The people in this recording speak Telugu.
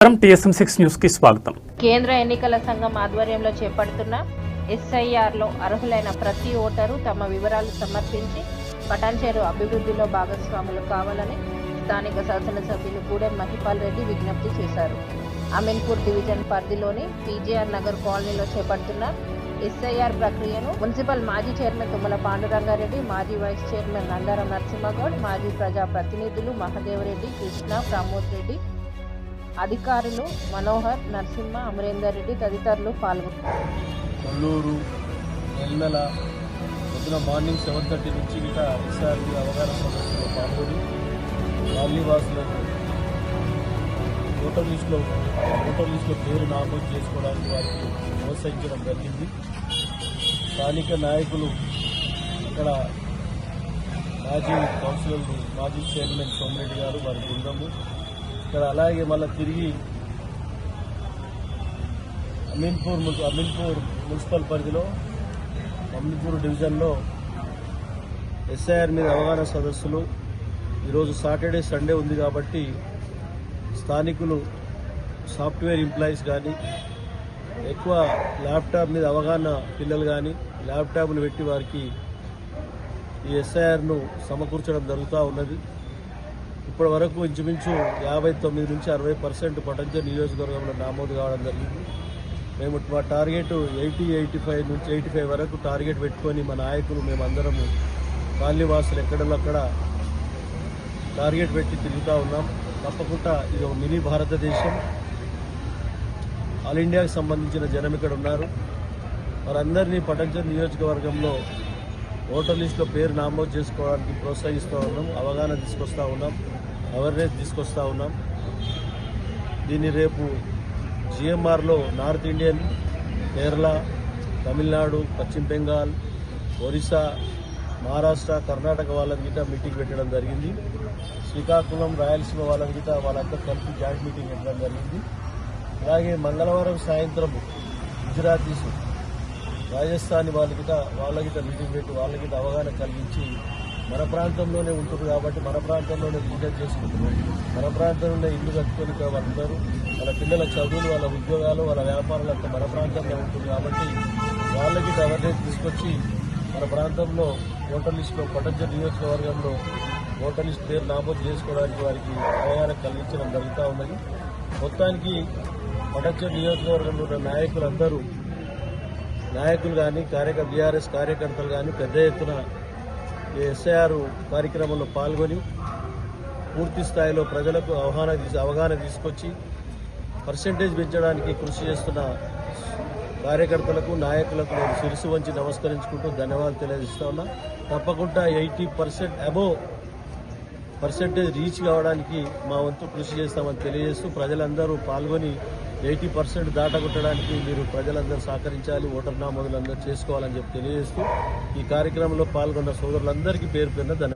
TSM6 న్యూస్ కి స్వాగతం. కేంద్ర ఎన్నికల సంఘం ఆధ్వర్యంలో చేపడుతున్న SIRలో అర్హులైన ప్రతి ఓటరు తమ వివరాలు సమర్పించి పటాన్చెరు అభివృద్ధిలో భాగస్వాములు కావాలని స్థానిక శాసనసభ్యులు గూడెం మహిపాల్ రెడ్డి విజ్ఞప్తి చేశారు. అమీన్పూర్ డివిజన్ పరిధిలోని PGR నగర్ కాలనీలో చేపడుతున్న SIR ప్రక్రియను మున్సిపల్ మాజీ చైర్మన్ తుమ్మల పాండురంగారెడ్డి, మాజీ వైస్ చైర్మన్ నందారం నరసింహగౌడ్, మాజీ ప్రజా ప్రతినిధులు మహదేవరెడ్డి, కృష్ణ, ప్రమోద్ రెడ్డి, అధికారులు మనోహర్, నరసింహ, అమరేందర్ రెడ్డి తదితరులు పాల్గొన్నారు. కొల్లూరు నెల్మెల పొద్దున మార్నింగ్ 7:30 నుంచి గిట ఎస్ఆర్బి అవగాహన సదస్సులో పాల్గొని వాసులకు ఓటర్ లిస్టులో పేరు నామోదు చేసుకోవడానికి వారికి ప్రోత్సహించడం జరిగింది. స్థానిక నాయకులు అక్కడ మాజీ కౌన్సిలర్లు, మాజీ చైర్మన్ సోమిరెడ్డి గారు, వారి బృందము ఇక్కడ అలాగే మళ్ళీ తిరిగి అమీన్పూర్ మున్సిపల్ పరిధిలో అమీన్పూర్ డివిజన్లో SIR మీద అవగాహన సదస్సులు ఈరోజు సాటర్డే సండే ఉంది కాబట్టి స్థానికులు సాఫ్ట్వేర్ ఎంప్లాయీస్ కానీ ఎక్కువ ల్యాప్టాప్ మీద అవగాహన పిల్లలు కానీ ల్యాప్టాప్లు పెట్టి వారికి ఈ SIRను సమకూర్చడం జరుగుతూ ఉన్నది. ఇప్పటి వరకు ఇంచుమించు 59 నుంచి 60% పటాన్చెరు నియోజకవర్గంలో నమోదు కావడం జరిగింది. మేము మా టార్గెట్ 85 నుంచి 85 వరకు టార్గెట్ పెట్టుకొని మా నాయకులు మేమందరము కాలనీవాసులు ఎక్కడక్కడ టార్గెట్ పెట్టి తిరుగుతూ ఉన్నాం. తప్పకుండా ఇది ఒక మినీ భారతదేశం. ఆల్ ఇండియాకి సంబంధించిన జనం ఇక్కడ ఉన్నారు. వారందరినీ పటాన్చెరు నియోజకవర్గంలో ఓటర్ లిస్టులో పేరు నమోదు చేసుకోవడానికి ప్రోత్సహిస్తూ ఉన్నాం, అవగాహన తీసుకొస్తూ ఉన్నాం, అవేర్నెస్ తీసుకొస్తూ ఉన్నాం. దీన్ని రేపు GMRలో నార్త్ ఇండియన్, కేరళ, తమిళనాడు, పశ్చిమ బెంగాల్, ఒరిస్సా, మహారాష్ట్ర, కర్ణాటక వాళ్ళని గిట్ట మీటింగ్ పెట్టడం జరిగింది. శ్రీకాకుళం, రాయలసీమ వాళ్ళని గిట్ట వాళ్ళంతా కలిపి జాయింట్ మీటింగ్ పెట్టడం జరిగింది. అలాగే మంగళవారం సాయంత్రం గుజరాతీస్, రాజస్థానీ వాళ్ళకిట మీటింగ్ పెట్టి వాళ్ళకిట అవగాహన కలిగించి మన ప్రాంతంలోనే ఉంటుంది కాబట్టి మన ప్రాంతంలోనే పూజలు చేసుకుంటున్నారు. మన ప్రాంతంలోనే ఇల్లు కట్టుకొని వాళ్ళందరూ వాళ్ళ పిల్లల చదువులు, వాళ్ళ ఉద్యోగాలు, వాళ్ళ వ్యాపారాలు అంతా మన ప్రాంతంలో ఉంటుంది కాబట్టి వాళ్ళకి అవేర్నెస్ తీసుకొచ్చి మన ప్రాంతంలో ఓటర్ లిస్టులో పటాన్చెరు నియోజకవర్గంలో ఓటర్ లిస్ట్ పేరు నమోదు చేసుకోవడానికి వారికి అవగాహన కలిగించడం జరుగుతూ ఉన్నది. మొత్తానికి పటాన్చెరు నియోజకవర్గంలో ఉన్న నాయకులు కానీ BRS కార్యకర్తలు కానీ పెద్ద ఎత్తున SIR కార్యక్రమంలో పాల్గొని పూర్తి స్థాయిలో ప్రజలకు అవగాహన తీసుకొచ్చి పర్సెంటేజ్ పెంచడానికి కృషి చేస్తున్న కార్యకర్తలకు, నాయకులకు నేను శిరసు వంచి నమస్కరించుకుంటూ ధన్యవాదాలు తెలియజేస్తా ఉన్నా. తప్పకుండా 80% అబోవ్ పర్సెంటేజ్ రీచ్ కావడానికి మా వంతు కృషి చేస్తామని తెలియజేస్తూ ప్రజలందరూ పాల్గొని 80% దాటగొట్టడానికి మీరు ప్రజలందరూ సహకరించాలి, ఓటర్ నమోదులందరూ చేసుకోవాలని చెప్పి తెలియజేస్తూ ఈ కార్యక్రమంలో పాల్గొన్న సోదరులందరికీ పేరు పేరున ధన్యవాదాలు.